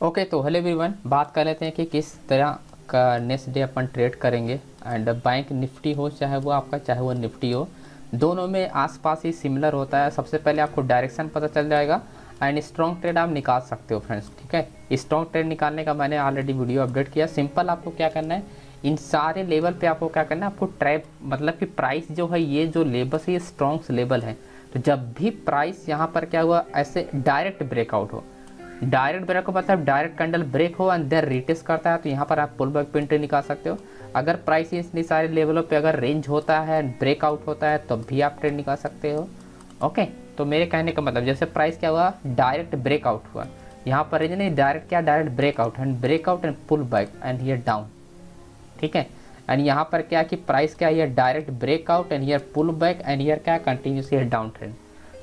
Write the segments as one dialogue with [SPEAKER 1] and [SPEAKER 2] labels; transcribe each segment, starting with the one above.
[SPEAKER 1] Okay, तो hello everyone, बात कर लेते हैं कि किस तरह का नेक्स्ट डे अपन ट्रेड करेंगे। एंड बैंक निफ्टी हो चाहे वो आपका चाहे वो निफ्टी हो, दोनों में आसपास ही सिमिलर होता है। सबसे पहले आपको डायरेक्शन पता चल जाएगा एंड स्ट्रॉन्ग ट्रेड आप निकाल सकते हो फ्रेंड्स। ठीक है, स्ट्रॉन्ग ट्रेड निकालने का मैंने ऑलरेडी वीडियो अपडेट किया। सिंपल आपको क्या करना है, इन सारे लेवल पे आपको क्या करना है, आपको ट्रैप मतलब कि प्राइस जो है, ये जो लेवल है ये स्ट्रॉन्ग लेवल है। तो जब भी प्राइस यहाँ पर क्या हुआ, ऐसे डायरेक्ट ब्रेकआउट हो, डायरेक्ट ब्रेक मतलब डायरेक्ट कैंडल ब्रेक हो एंड देन रीटेस्ट करता है, तो यहाँ पर आप पुल बैक पे एंट्री निकाल सकते हो। अगर प्राइस इन सारे लेवलों पे अगर रेंज होता है, ब्रेकआउट होता है, तब भी आप ट्रेड निकाल सकते हो। ओके, तो मेरे कहने का मतलब जैसे प्राइस क्या हुआ, डायरेक्ट ब्रेकआउट हुआ, यहाँ पर रेंज नहीं, डायरेक्ट क्या, direct breakout and pull back and here down. ठीक है, एंड यहाँ पर क्या कि प्राइस क्या, here direct breakout and here pull back and here क्या, कंटिन्यूस हियर डाउन ट्रेंड।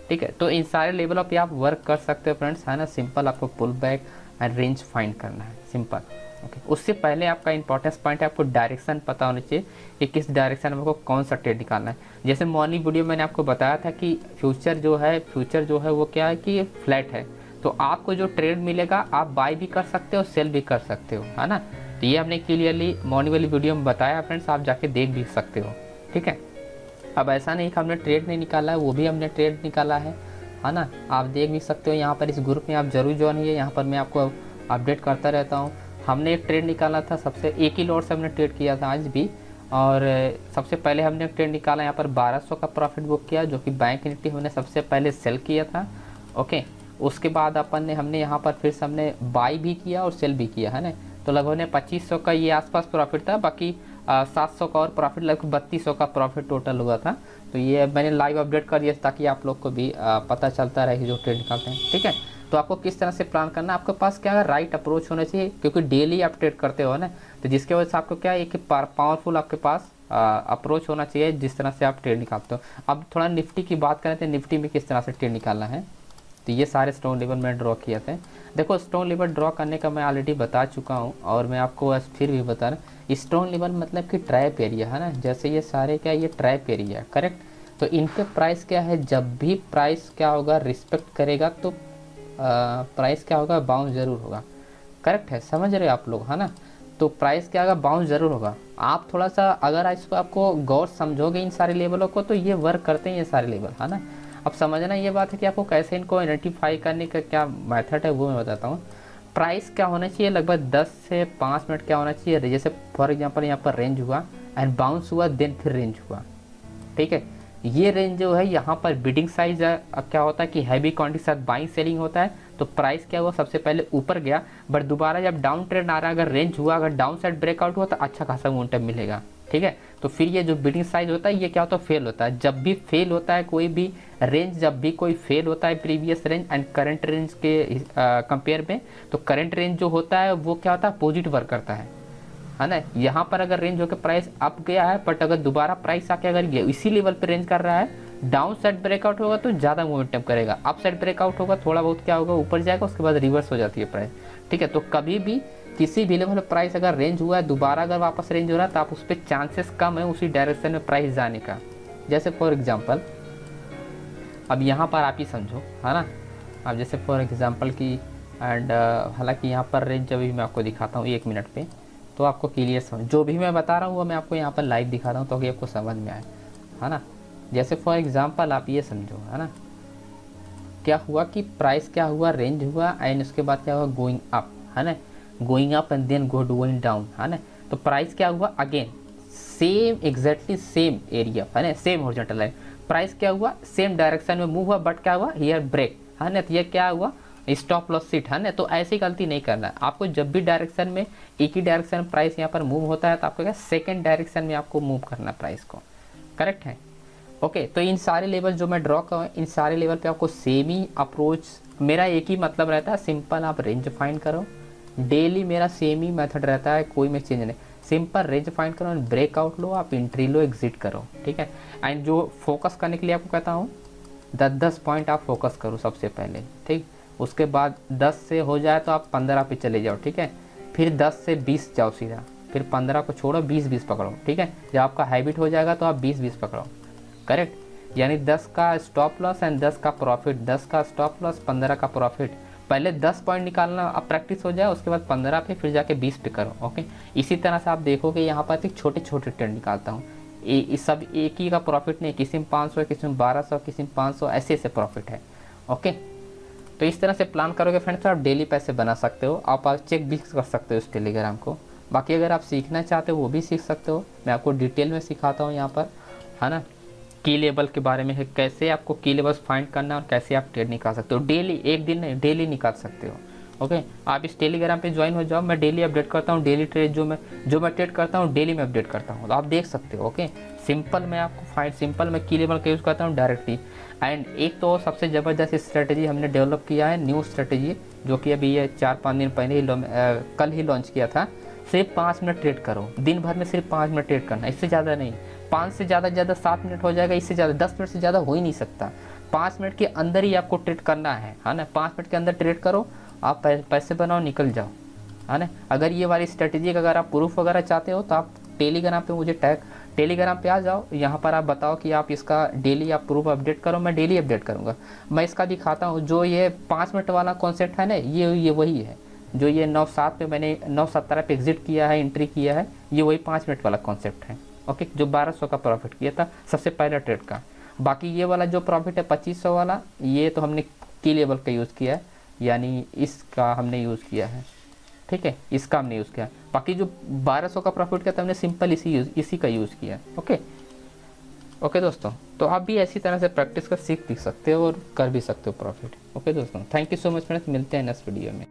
[SPEAKER 1] ठीक है, तो इन सारे लेवलों पे आप वर्क कर सकते हो फ्रेंड्स, है ना। सिंपल आपको pull back and range find करना है, सिंपल। ओके, उससे पहले आपका इंपॉर्टेंस पॉइंट है, आपको डायरेक्शन पता होना चाहिए कि किस डायरेक्शन में आपको कौन सा ट्रेड निकालना है। जैसे मॉर्निंग वीडियो मैंने आपको बताया था कि फ्यूचर जो है वो क्या है कि फ्लैट है, तो आपको जो ट्रेड मिलेगा आप बाय भी कर सकते हो, सेल भी कर सकते हो, है ना। तो ये हमने क्लियरली मॉर्निंग वाली वीडियो में बताया फ्रेंड्स, आप जाके देख भी सकते हो। ठीक है, अब ऐसा नहीं कि हमने ट्रेड नहीं निकाला है, वो भी हमने ट्रेड निकाला है ना। आप देख भी सकते हो, यहाँ पर इस ग्रुप में आप जरूर ज्वाइन होइए, यहाँ पर मैं आपको अपडेट करता रहता हूँ। हमने एक ट्रेड निकाला था, सबसे एक ही लॉट से हमने ट्रेड किया था आज भी, और सबसे पहले हमने ट्रेड निकाला यहाँ पर 1200 का प्रॉफिट बुक किया, जो कि बैंक निफ्टी हमने सबसे पहले सेल किया था। ओके, उसके बाद हमने यहाँ पर फिर से हमने बाई भी किया और सेल भी किया, है ना। तो लगभग ने 2500 का ये आसपास प्रॉफिट था, बाकी 700 का और प्रॉफिट, लगभग 3200 का प्रॉफिट टोटल हुआ था। तो ये मैंने लाइव अपडेट कर दिया ताकि आप लोग को भी पता चलता रहे जो ट्रेड निकालते हैं। ठीक है, तो आपको किस तरह से प्लान करना है, आपके पास क्या राइट अप्रोच होना चाहिए, क्योंकि डेली आप ट्रेड करते हो ना, तो जिसके वजह से आपको क्या है, एक पावरफुल आपके पास अप्रोच होना चाहिए जिस तरह से आप ट्रेड निकालते हो। अब थोड़ा निफ्टी की बात करें तो निफ्टी में किस तरह से ट्रेड निकालना है, तो ये सारे स्टोन लेवल में ड्रॉ किए थे। देखो, स्टोन लेवल ड्रॉ करने का मैं ऑलरेडी बता चुका हूँ और मैं आपको फिर भी बता रहा हूँ। स्टोन लेवल मतलब कि ट्रैप एरिया, है ना। जैसे ये सारे क्या, ये ट्रैप एरिया है, करेक्ट। तो इन पे प्राइस क्या है, जब भी प्राइस क्या होगा, रिस्पेक्ट करेगा तो प्राइस क्या होगा, बाउंस जरूर होगा। करेक्ट है, समझ रहे हो आप लोग, है ना। तो प्राइस क्या होगा, बाउंस जरूर होगा। आप थोड़ा सा अगर इसको आपको गौर समझोगे इन सारे लेवलों को, तो ये वर्क करते हैं ये सारे लेवल, है ना। अब समझना ये बात है कि आपको कैसे इनको आइडेंटिफाई करने का क्या मेथड है, वो मैं बताता हूँ। प्राइस क्या होना चाहिए, लगभग 10 से 5 मिनट क्या होना चाहिए, जैसे फॉर एग्जांपल यहाँ पर रेंज हुआ एंड बाउंस हुआ, देन फिर रेंज हुआ। ठीक है, ये रेंज जो है, यहाँ पर बिडिंग साइज क्या होता है कि हैवी क्वांटिटी के साथ बाइंग सेलिंग होता है। तो प्राइस क्या हुआ, सबसे पहले ऊपर गया, बट दोबारा जब डाउन ट्रेंड आ रहा है, अगर रेंज हुआ, अगर डाउन साइड ब्रेकआउट हुआ, तो अच्छा खासा मोमेंटम मिलेगा। ठीक है, तो फिर ये जो बिडिंग साइज होता है, ये क्या होता है, फेल होता है। जब भी फेल होता है कोई भी रेंज, जब भी कोई फेल होता है previous range and current range के कंपेयर में, तो करंट रेंज जो होता है वो क्या होता है, पॉजिटिव वर्क करता है ना। यहाँ पर अगर रेंज होकर प्राइस अप गया है, बट अगर दोबारा प्राइस आके अगर इसी लेवल पे रेंज कर रहा है, डाउन साइड ब्रेकआउट होगा तो ज़्यादा मोमेंटम करेगा, अप साइड ब्रेकआउट होगा थोड़ा बहुत क्या होगा, ऊपर जाएगा, उसके बाद रिवर्स हो जाती है प्राइस। ठीक है, तो कभी भी किसी भी लेवल प्राइस अगर रेंज हुआ है, दोबारा अगर वापस रेंज हो रहा है, तो आप उस पर चांसेस कम है उसी डायरेक्शन में प्राइस जाने का। जैसे फॉर एग्जाम्पल अब यहाँ पर आप ही समझो, है ना। अब जैसे फॉर एग्जाम्पल की एंड हालांकि यहाँ पर रेंज अभी मैं आपको दिखाता हूँ 1 मिनट पे, तो आपको क्लियर समझ, जो भी मैं बता रहा हूँ वो मैं आपको यहाँ पर लाइव दिखा रहा हूँ ताकि आपको समझ में आए, है ना। जैसे फॉर एग्जांपल आप ये समझो, है ना, क्या हुआ कि प्राइस क्या हुआ, रेंज हुआ एंड उसके बाद क्या हुआ, गोइंग अप, है ना, going up and then going down, है ना। तो प्राइस क्या हुआ, again same exactly same area, है ना, सेम हॉरिजॉन्टल लाइन, प्राइस क्या हुआ, सेम डायरेक्शन में मूव हुआ, बट क्या हुआ, हियर ब्रेक, है ना। तो ये क्या हुआ, स्टॉप लॉस सीट, है ना। तो ऐसी गलती नहीं करना है आपको। जब भी डायरेक्शन में एक ही डायरेक्शन में प्राइस यहाँ पर मूव होता है, तो आपको क्या सेकंड डायरेक्शन में आपको मूव करना प्राइस को, करेक्ट है। ओके, तो इन सारे लेवल जो मैं ड्रॉ कर, इन सारे लेवल पे आपको सेम ही अप्रोच, मेरा एक ही मतलब रहता है, सिंपल आप रेंज फाइंड करो। डेली मेरा सेम ही मेथड रहता है, कोई में चेंज नहीं। सिंपल रेंज फाइंड करो, ब्रेकआउट लो, आप एंट्री लो, एग्जिट करो। ठीक है, एंड जो फोकस करने के लिए आपको कहता हूँ, 10-10 पॉइंट आप फोकस करो सबसे पहले। ठीक, उसके बाद 10 से हो जाए तो आप 15 पे चले जाओ। ठीक है, फिर 10 से 20 जाओ सीधा, फिर 15 को छोड़ो, 20-20 पकड़ो। ठीक है, जब आपका हैबिट हो जाएगा तो आप 20-20 पकड़ो, करेक्ट। यानी 10 का स्टॉप लॉस एंड 10 का प्रॉफिट, 10 का स्टॉप लॉस, 15 का प्रॉफिट, पहले 10 पॉइंट निकालना अब प्रैक्टिस हो जाए, उसके बाद 15 पे, फिर जाके 20 पे करो। ओके, इसी तरह से आप देखोगे यहाँ पर छोटे छोटे ट्रेड निकालता हूँ। सब एक ही का प्रॉफिट नहीं, किसी में 500, किसी में 1200, किसी में 500, ऐसे ऐसे प्रॉफिट है। ओके, तो इस तरह से प्लान करोगे फ्रेंड्स तो आप डेली पैसे बना सकते हो। आप चेक भी कर सकते हो इस टेलीग्राम को। बाकी अगर आप सीखना चाहते हो वो भी सीख सकते हो, मैं आपको डिटेल में सिखाता हूँ यहाँ पर, है ना। की लेवल के बारे में है, कैसे आपको की लेवल्स फाइंड करना और कैसे आप ट्रेड निकाल सकते हो डेली, एक दिन नहीं डेली निकाल सकते हो। ओके, आप इस टेलीग्राम पे ज्वाइन हो जाओ, मैं डेली अपडेट करता हूँ, डेली ट्रेड जो मैं ट्रेड करता हूँ डेली में अपडेट करता हूँ, तो आप देख सकते हो। ओके, सिंपल मैं आपको फाइंड, सिंपल मैं की लेवल का यूज़ करता हूँ डायरेक्टली। एंड एक तो सबसे ज़बरदस्त स्ट्रेटजी हमने डेवलप किया है, न्यू स्ट्रेटजी, जो कि अभी ये 4-5 दिन पहले ही कल ही लॉन्च किया था। सिर्फ 5 मिनट ट्रेड करो, दिन भर में सिर्फ 5 मिनट ट्रेड करना, इससे ज़्यादा नहीं। 5 से ज़्यादा 7 मिनट हो जाएगा, इससे ज़्यादा 10 मिनट से ज़्यादा हो ही नहीं सकता। 5 मिनट के अंदर ही आपको ट्रेड करना है ना। 5 मिनट के अंदर ट्रेड करो, आप पैसे बनाओ, निकल जाओ, है ना। अगर ये वाली स्ट्रेटजी का अगर आप प्रूफ वगैरह चाहते हो तो आप टेलीग्राम पे मुझे टेलीग्राम पे आ जाओ, यहाँ पर आप बताओ कि आप इसका डेली आप प्रूफ अपडेट करो, मैं डेली अपडेट करूँगा। मैं इसका दिखाता हूँ, जो ये 5 मिनट वाला कॉन्सेप्ट है ना, ये वही है जो ये 9-7 पे मैंने 9-17 पे एग्जिट किया है, एंट्री किया है, ये वही 5 मिनट वाला कॉन्सेप्ट है। ओके, जो 1200 का प्रॉफिट किया था सबसे पहला ट्रेड का। बाकी ये वाला जो प्रॉफिट है 2500 वाला, ये तो हमने की लेवल का यूज़ किया है, यानी इसका हमने यूज़ किया है, ठीक है, इसका हमने यूज़ किया है। बाकी जो 1200 का प्रॉफिट किया था हमने सिंपल इसी का यूज़ किया है। ओके दोस्तों, तो आप भी ऐसी तरह से प्रैक्टिस कर सीख भी सकते हो और कर भी सकते हो प्रॉफिट। ओके दोस्तों, thank you so much friends, मिलते हैं नेक्स्ट वीडियो में।